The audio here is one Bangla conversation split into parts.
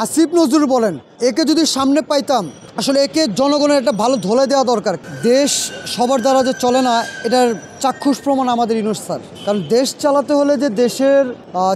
আসিফ নজরুল বলেন, একে যদি সামনে পাইতাম, আসলে একে জনগণের একটা ভালো ধলে দেওয়া দরকার। দেশ সবার দ্বারা যে চলে না, এটার চাক্ষুষ প্রমাণ আমাদের ইউনূস স্যার। কারণ দেশ চালাতে হলে যে দেশের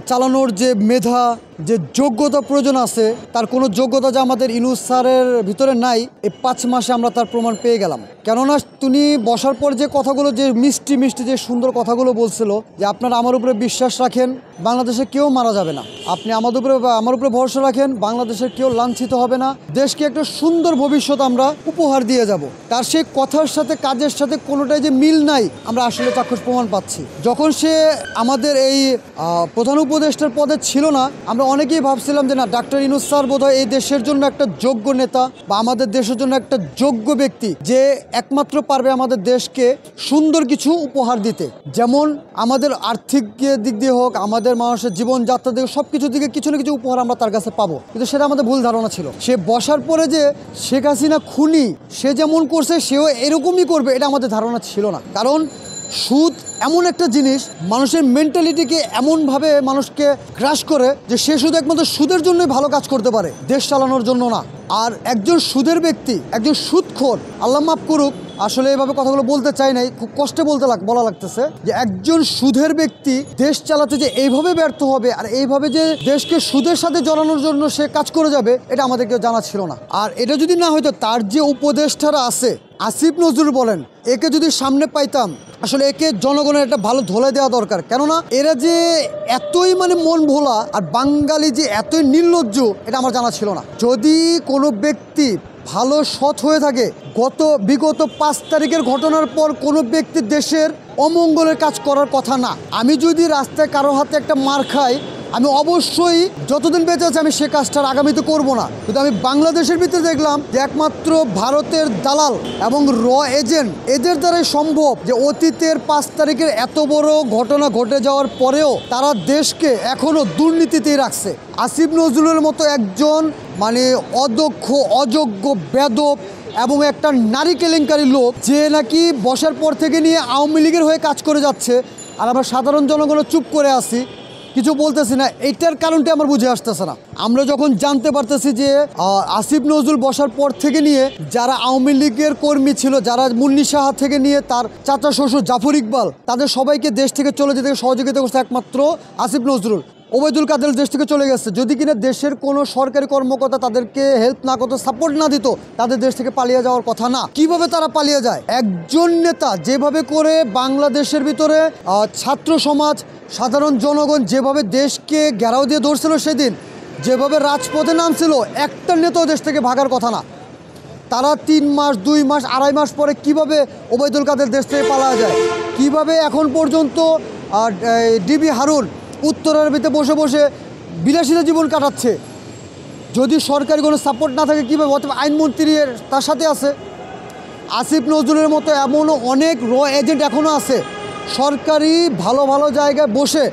চালানোর যে মেধা, যে যোগ্যতা প্রয়োজন আছে, তার কোনো যোগ্যতা যে আমাদের ইউনূস স্যারের ভিতরে নাই, এই 5 মাসে আমরা তার প্রমাণ পেয়ে গেলাম। কেননা তিনি বসার পর যে কথাগুলো, যে মিষ্টি মিষ্টি যে সুন্দর কথাগুলো বলছিল, যে আপনারা আমার উপরে বিশ্বাস রাখেন, বাংলাদেশে কেউ মারা যাবে না, আপনি আমার উপরে ভরসা রাখেন, বাংলাদেশের কেউ লাঞ্ছিত হবে না, দেশকে একটা সুন্দর ভবিষ্যৎ আমরা উপহার দিয়ে যাব। তার সেই কথার সাথে কাজের সাথে কোনোটাই যে মিল নাই, আমরা আসলে চাক্ষুষ প্রমাণ পাচ্ছি। যখন সে আমাদের এই প্রধান উপদেষ্টার পদে ছিল না, আমরা অনেকেই ভাবছিলাম যে না, ডাক্তার ইউনূস স্যার বোধহয় এই দেশের জন্য একটা যোগ্য নেতা, বা আমাদের দেশের জন্য একটা যোগ্য ব্যক্তি, যে একমাত্র পারবে আমাদের দেশকে সুন্দর কিছু উপহার দিতে। যেমন আমাদের আর্থিক দিক দিয়ে হোক, আমাদের মানুষের জীবনযাত্রা দিকে, সব কিছুর দিকে কিছু না কিছু উপহার আমরা তার কাছে পাবো। কিন্তু সেটা আমাদের ভুল ধারণা ছিল। সে বসার পরে যে শেখ হাসিনা খুনি, সে যেমন করছে সেও এরকমই করবে, এটা আমাদের ধারণা ছিল না। কারণ সুদ এমন একটা জিনিস, মানুষের মেন্টালিটিকে এমনভাবে মানুষকে গ্রাস করে যে সে শুধু একমাত্র সুদের জন্যই ভালো কাজ করতে পারে, দেশ চালানোর জন্য না। আর একজন সুদের ব্যক্তি, একজন সুদখোর, আল্লাহ মাফ করুক, আসলে এভাবে কথাগুলো বলতে চাই নাই, খুব কষ্টে বলা লাগতেছে, যে একজন সুদের ব্যক্তি দেশ চালাতে যে এইভাবে ব্যর্থ হবে, আর এইভাবে যে দেশকে সুদের সাথে জড়ানোর জন্য সে কাজ করে যাবে, এটা আমাদেরকে জানা ছিল না। আর এটা যদি না হয়তো, তার যে উপদেষ্টারা আছে, আসিফ নজরুল বলেন, একে যদি সামনে পাইতাম, আসলে একে জনগণের একটা ভালো ধলে দেওয়া দরকার। কেননা এরা যে এতই মন ভোলা, আর বাঙালি যে এতই নির্লজ্জ, এটা আমার জানা ছিল না। যদি কোনো ব্যক্তি ভালো সৎ হয়ে থাকে, বিগত 5 তারিখের ঘটনার পর কোনো ব্যক্তি দেশের অমঙ্গলের কাজ করার কথা না। আমি যদি রাস্তায় কারো হাতে একটা মার খাই, আমি অবশ্যই যতদিন বেঁচে আছি আমি সে কাজটার আগামীতে করব না। কিন্তু আমি বাংলাদেশের ভিতরে দেখলাম যে একমাত্র ভারতের দালাল এবং এজেন্ট, এদের দ্বারাই সম্ভব যে অতীতের 5 তারিখের এত বড় ঘটনা ঘটে যাওয়ার পরেও তারা দেশকে এখনও দুর্নীতিতেই রাখছে। আসিফ নজরুলের মতো একজন অদক্ষ, অযোগ্য, বেদব এবং একটা নারী কেলেঙ্কারী লোক, যে নাকি বসার পর থেকে নিয়ে আওয়ামী লীগের হয়ে কাজ করে যাচ্ছে, আর আমরা সাধারণ জনগণ চুপ করে আছি, কিছু বলতেছি না। এইটার কারণটা আমার বুঝে আসতেছে না। আমরা যখন জানতে পারতেছি যে আসিফ নজরুল বসার পর থেকে নিয়ে যারা আওয়ামী লীগের কর্মী ছিল, যারা মুন্নি সাহা থেকে নিয়ে তার চাচা শ্বশুর জাফর ইকবাল, তাদের সবাইকে দেশ থেকে চলে যেতে সহযোগিতা করছে একমাত্র আসিফ নজরুল। ওবায়দুল কাদের দেশ থেকে চলে গেছে। যদি কিনা দেশের কোনো সরকারি কর্মকর্তা তাদেরকে হেল্প না করতো, সাপোর্ট না দিত, তাদের দেশ থেকে পালিয়ে যাওয়ার কথা না। কিভাবে তারা পালিয়ে যায়? একজন নেতা যেভাবে করে বাংলাদেশের ভিতরে ছাত্র সমাজ, সাধারণ জনগণ যেভাবে দেশকে ঘেরাও দিয়ে ধরছিল, সেদিন যেভাবে রাজপথে নামছিল, একটা নেতাও দেশ থেকে ভাগার কথা না। তারা 3 মাস, 2 মাস, 2.5 মাস পরে কিভাবে ওবায়দুল কাদের দেশ থেকে পালা যায়, কিভাবে এখন পর্যন্ত ডিবি হারুন উত্তরার ভিতরে বসে বসে বিলাসিতা জীবন কাটাচ্ছে। যদি সরকারি কোনো সাপোর্ট না থাকে, কীভাবে অথবা আইনমন্ত্রী তার সাথে আছে। আসিফ নজরুলের মতো এমনও অনেক এজেন্ট এখনও আছে সরকারি ভালো ভালো জায়গায় বসে,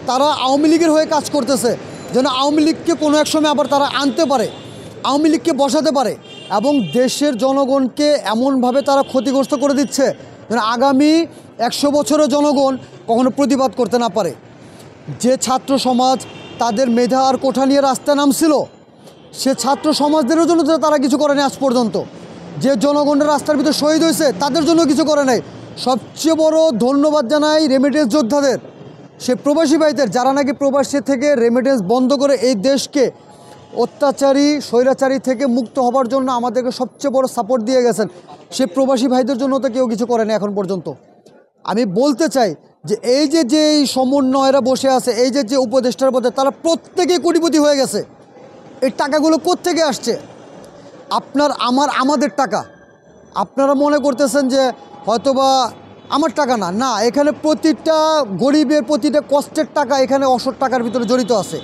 তারা আওয়ামী লীগের হয়ে কাজ করতেছে, যেন আওয়ামী লীগকে কোনো এক সময় আবার তারা আনতে পারে, আওয়ামী লীগকে বসাতে পারে, এবং দেশের জনগণকে এমনভাবে তারা ক্ষতিগ্রস্ত করে দিচ্ছে যেন আগামী 100 বছরের জনগণ কখনো প্রতিবাদ করতে না পারে। যে ছাত্র সমাজ তাদের মেধা আর কোঠা নিয়ে রাস্তায় নামছিল, সে ছাত্র সমাজদের জন্য তারা কিছু করেনি আজ পর্যন্ত। যে জনগণের রাস্তার ভিতরে শহীদ হয়েছে, তাদের জন্য কিছু করে নাই। সবচেয়ে বড় ধন্যবাদ জানাই রেমিটেন্স যোদ্ধাদের, সে প্রবাসী ভাইদের, যারা নাকি প্রবাসী থেকে রেমিটেন্স বন্ধ করে এই দেশকে অত্যাচারী, স্বৈরাচারী থেকে মুক্ত হবার জন্য আমাদেরকে সবচেয়ে বড় সাপোর্ট দিয়ে গেছেন। সে প্রবাসী ভাইদের জন্য তো কেউ কিছু করেনি এখন পর্যন্ত। আমি বলতে চাই যে এই যে সমন্বয়রা বসে আছে, এই যে উপদেষ্টার পদে, তারা প্রত্যেকেই কোটিপতি হয়ে গেছে। এই টাকাগুলো কোত্থেকে আসছে? আমাদের টাকা। আপনারা মনে করতেছেন যে হয়তোবা আমার টাকা না, এখানে প্রতিটা গরিবের, প্রতিটা কষ্টের টাকা এখানে অসৎ টাকার ভিতরে জড়িত আছে।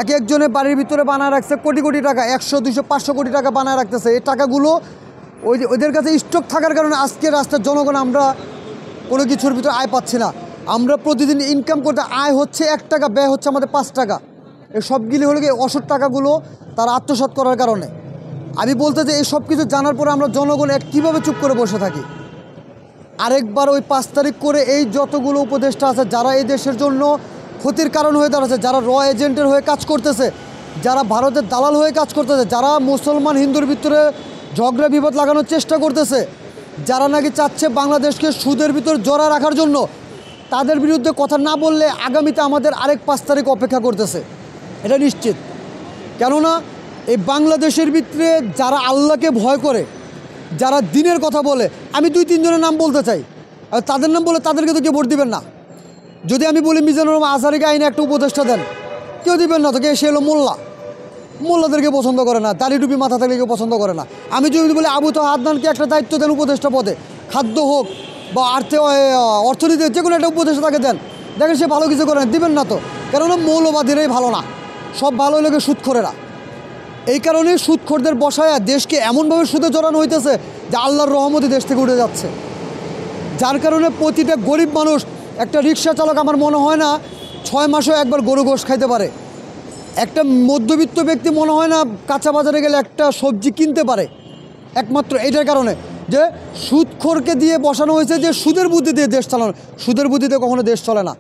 একজনের বাড়ির ভিতরে বানায় রাখছে কোটি কোটি টাকা, 100, 200, 500 কোটি টাকা বানায় রাখতেছে। এই টাকাগুলো ওদের কাছে স্টক থাকার কারণে আজকে রাস্তার জনগণ আমরা কোনো কিছুর ভিতরে আয় পাচ্ছি না। আমরা প্রতিদিন ইনকাম করতে আয় হচ্ছে 1 টাকা, ব্যয় হচ্ছে আমাদের 5 টাকা। এই সবগুলি হলো কি অসৎ টাকাগুলো তারা আত্মসাৎ করার কারণে। আমি বলতে চাই, এই সব কিছু জানার পরে আমরা জনগণ কীভাবে চুপ করে বসে থাকি? আরেকবার ওই 5 তারিখ করে এই যতগুলো উপদেষ্টা আছে, যারা এই দেশের জন্য ক্ষতির কারণ হয়ে দাঁড়াচ্ছে, যারা এজেন্টের হয়ে কাজ করতেছে, যারা ভারতের দালাল হয়ে কাজ করতেছে, যারা মুসলমান হিন্দুর ভিতরে ঝগড়া বিবাদ লাগানোর চেষ্টা করতেছে, যারা নাকি চাচ্ছে বাংলাদেশকে সুদের ভিতর জড়া রাখার জন্য, তাদের বিরুদ্ধে কথা না বললে আগামীতে আমাদের আরেক 5 তারিখ অপেক্ষা করতেছে, এটা নিশ্চিত। কেননা এই বাংলাদেশের ভিতরে যারা আল্লাহকে ভয় করে, যারা দিনের কথা বলে, আমি 2-3 জনের নাম বলতে চাই, আর তাদের নাম বলে তাদেরকে তো কেউ ভোট দিবেন না। যদি আমি বলি মিজানুর রহমান আজহারীকে আইনে একটা উপদেষ্টা দেন, কেউ দিবেন না, তো কে? সে হলো মোল্লা, মোল্লাদেরকে পছন্দ করে না, দাড়ি টুপি মাথা থাকলে কেউ পছন্দ করে না। আমি যদি বলি আবু তো আদনানকে একটা দায়িত্ব দেন উপদেষ্টা পদে, খাদ্য হোক বা অর্থনীতি যে কোনো একটা উপদেষ্টা তাকে দেন, দেখেন সে ভালো কিছু করে না, দিবেন না তো। কেননা মৌলবাদীরাই ভালো না, সব ভালো লোকে সুদখোরেরা। এই কারণে সুদখোরদের বসায় দেশকে এমনভাবে সুদে জড়ানো হইতেছে যে আল্লাহর রহমতে দেশ থেকে উঠে যাচ্ছে। যার কারণে প্রতিটা গরিব মানুষ, একটা রিক্সা চালক আমার মনে হয় না 6 মাসেও একবার গরু গোশ খাইতে পারে। একটা মধ্যবিত্ত ব্যক্তি মনে হয় না কাঁচা বাজারে গেলে একটা সবজি কিনতে পারে, একমাত্র এটার কারণে যে সুদখোরকে দিয়ে বসানো হয়েছে যে সুদের বুদ্ধি দিয়ে দেশ চালানো। সুদের বুদ্ধিতে কখনো দেশ চলে না,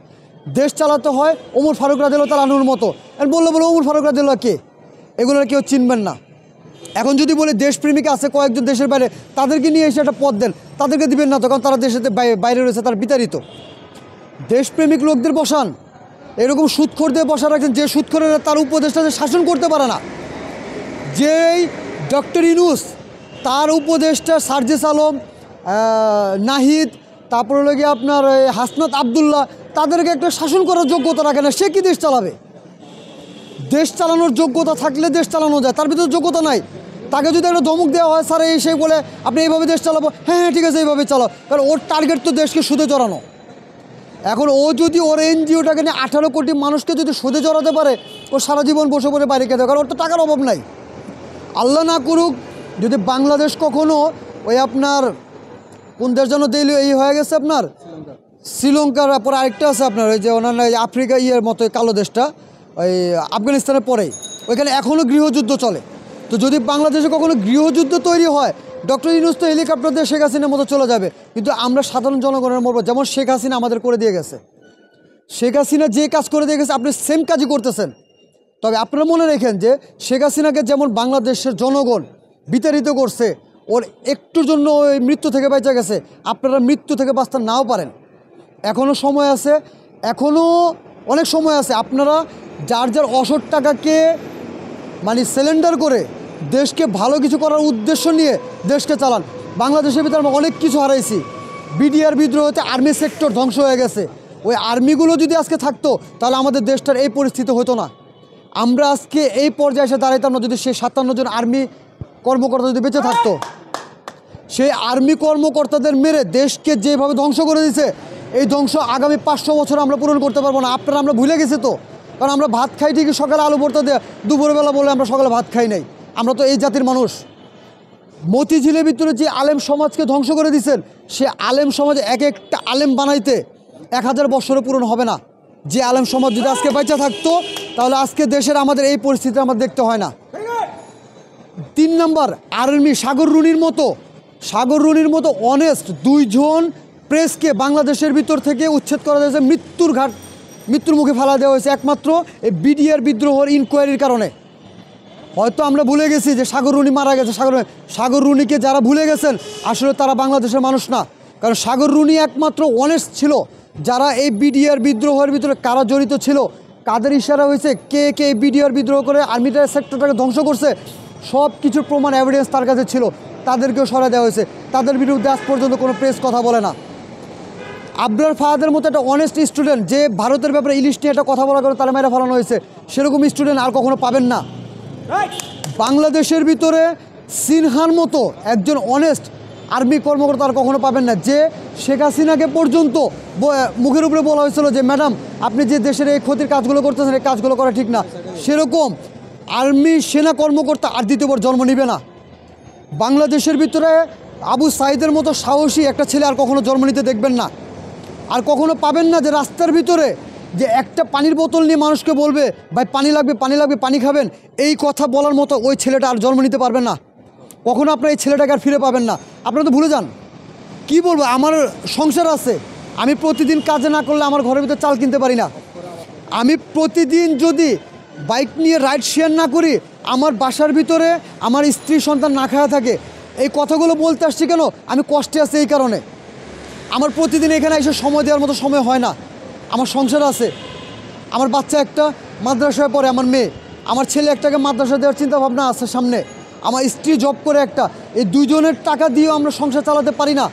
দেশ চালাতে হয় ওমর ফারুক রাদিয়াল্লাহু তাআলা আনহুর মতো। বললো ওমর ফারুক রাদিয়াল্লাহু কে? এগুলো কেউ চিনবেন না। এখন যদি বলে দেশপ্রেমিক আছে কয়েকজন দেশের বাইরে, তাদেরকে নিয়ে এসে একটা পদ দেন, তাদেরকে দিবেন না, তখন তারা দেশের বাইরে রয়েছে, তারা বিতাড়িত। দেশপ্রেমিক লোকদের বসান, এরকম সুদখোরদের বসা রাখছেন যে সুদখোরেরা তার উপদেষ্টাদের শাসন করতে পারে না। যেই ডক্টর ইউনূস, তার উপদেষ্টা সার্জিস আলম, নাহিদ, তারপর হলো গিয়ে আপনার হাসনাত আবদুল্লাহ, তাদেরকে একটা শাসন করার যোগ্যতা রাখে না। সে কি দেশ চালাবে? দেশ চালানোর যোগ্যতা থাকলে দেশ চালানো যায়, তার ভিতরে যোগ্যতা নাই। তাকে যদি একটা ধমক দেওয়া হয়, স্যার এই সেই বলে আপনি এইভাবে দেশ চালাবো, হ্যাঁ হ্যাঁ ঠিক আছে এইভাবে চালাও, কারণ ওর টার্গেট তো দেশকে সুদে জড়ানো। এখন ও যদি ওর এনজিওটাকে নিয়ে 18 কোটি মানুষকে যদি সুদে জড়াতে পারে, ও সারা জীবন বসে বসে বাইরে খেতে, কারণ ওর তো টাকার অভাব নাই। আল্লাহ না করুক যদি বাংলাদেশ কখনো ওই আপনার কোন দেশ যেন দিল এই হয়ে গেছে আপনার শ্রীলঙ্কার পরে আরেকটা আছে আপনার ওই যে অন্যান্য আফ্রিকা মতো কালো দেশটা, ওই আফগানিস্তানের পরেই, ওইখানে এখনও গৃহযুদ্ধ চলে। তো যদি বাংলাদেশে কখনো গৃহযুদ্ধ তৈরি হয়, ডক্টর ইউনূস তো হেলিকপ্টার দিয়ে শেখ হাসিনার মতো চলে যাবে, কিন্তু আমরা সাধারণ জনগণের মরবো। যেমন শেখ হাসিনা আমাদের করে দিয়ে গেছে, শেখ হাসিনা যে কাজ করে দিয়ে গেছে আপনি সেম কাজই করতেছেন। তবে আপনারা মনে রেখেন যে শেখ হাসিনাকে যেমন বাংলাদেশের জনগণ বিতাড়িত করছে, ওর একটুর জন্য ওই মৃত্যু থেকে বেঁচে গেছে, আপনারা মৃত্যু থেকে বাঁচতে নাও পারেন। এখনও সময় আছে, এখনও অনেক সময় আছে। আপনারা যার যার অসৎ টাকাকে মানে সিলিন্ডার করে দেশকে ভালো কিছু করার উদ্দেশ্য নিয়ে দেশকে চালান। বাংলাদেশের ভিতরে আমরা অনেক কিছু হারাইছি। বিডিআর বিদ্রোহতে আর্মি সেক্টর ধ্বংস হয়ে গেছে। ওই আর্মিগুলো যদি আজকে থাকতো তাহলে আমাদের দেশটার এই পরিস্থিতি হতো না। আমরা আজকে এই পর্যায়ে এসে দাঁড়াইতাম না যদি সেই 57 জন আর্মি কর্মকর্তা যদি বেঁচে থাকতো। সেই আর্মি কর্মকর্তাদের মেরে দেশকে যেভাবে ধ্বংস করে দিয়েছে, এই ধ্বংস আগামী 500 বছর আমরা পূরণ করতে পারবো না। আপনারা আমরা ভুলে গেছি তো, কারণ আমরা ভাত খাই ঠিকই, সকালে আলু ভর্তা দিয়ে, দুপুরবেলা বলে আমরা সকালে ভাত খাই নাই। আমরা তো এই জাতির মানুষ। মতিঝিলের ভিতরে যে আলেম সমাজকে ধ্বংস করে দিয়েছেন, সে আলেম সমাজে এক একটা আলেম বানাইতে 1000 বছরে পূরণ হবে না। যে আলেম সমাজ যদি আজকে বেঁচে থাকতো তাহলে আজকে দেশের আমাদের এই পরিস্থিতি আমাদের দেখতে হয় না। 3 নাম্বার, আর্মি সাগর রুনির মতো অনেস্ট 2 জন প্রেসকে বাংলাদেশের ভিতর থেকে উচ্ছেদ করা হয়েছে, মৃত্যুর মুখে ফেলা দেওয়া হয়েছে একমাত্র এই বিডিআর বিদ্রোহের ইনকোয়ারির কারণে। হয়তো আমরা ভুলে গেছি যে সাগর রুনি মারা গেছে। সাগর রুনিকে যারা ভুলে গেছেন আসলে তারা বাংলাদেশের মানুষ না, কারণ সাগর রুনি একমাত্র অনেস্ট ছিল। যারা এই বিডিআর বিদ্রোহের ভিতরে কারা জড়িত ছিল, কাদের ইশারা হয়েছে, কে কে বিডিআর বিদ্রোহ করে আর্মিটার সেক্টরটাকে ধ্বংস করছে, সব কিছুর প্রমাণ এভিডেন্স তার কাছে ছিল। তাদেরকেও সরাই দেওয়া হয়েছে। তাদের বিরুদ্ধে আজ পর্যন্ত কোনো প্রেস কথা বলে না। আবরার ফাহাদের মতো একটা অনেস্ট স্টুডেন্ট যে ভারতের ব্যাপারে ইলিশ নিয়ে একটা কথা বলা করে তারা মেরে ফেলানো হয়েছে, সেরকম স্টুডেন্ট আর কখনো পাবেন না। বাংলাদেশের ভিতরে সিনহার মতো একজন অনেস্ট আর্মি কর্মকর্তা আর কখনো পাবেন না, যে শেখ হাসিনাকে পর্যন্ত মুখের উপরে বলা হয়েছিল যে ম্যাডাম আপনি যে দেশের এই ক্ষতির কাজগুলো করতেছেন এই কাজগুলো করা ঠিক না। সেরকম আর্মি সেনা কর্মকর্তা আর দ্বিতীয়বার জন্ম নেবে না। বাংলাদেশের ভিতরে আবু সাইদের মতো সাহসী একটা ছেলে আর কখনো জন্ম নিতে দেখবেন না। আর কখনো পাবেন না যে রাস্তার ভিতরে যে একটা পানির বোতল নিয়ে মানুষকে বলবে ভাই পানি লাগবে পানি খাবেন, এই কথা বলার মতো ওই ছেলেটা আর জন্ম নিতে পারবেন না। কখনো আপনার এই ছেলেটাকে আর ফিরে পাবেন না। আপনারা তো ভুলে যান। কি বলবো, আমার সংসার আছে, আমি প্রতিদিন কাজে না করলে আমার ঘরের ভিতরে চাল কিনতে পারি না। আমি প্রতিদিন যদি বাইক নিয়ে রাইড শেয়ার না করি, আমার বাসার ভিতরে আমার স্ত্রী সন্তান না খাওয়া থাকে। এই কথাগুলো বলতে আসছি কেন, আমি কষ্টে আছি এই কারণে। আমার প্রতিদিন এখানে এসে সময় দেওয়ার মতো সময় হয় না। আমার সংসার আছে, আমার বাচ্চা একটা মাদ্রাসায় পড়ে, আমার মেয়ে, আমার ছেলে একটাকে মাদ্রাসা দেওয়ার চিন্তা ভাবনা আছে সামনে, আমার স্ত্রী জব করে একটা। এই দুইজনের টাকা দিয়েও আমরা সংসার চালাতে পারি না।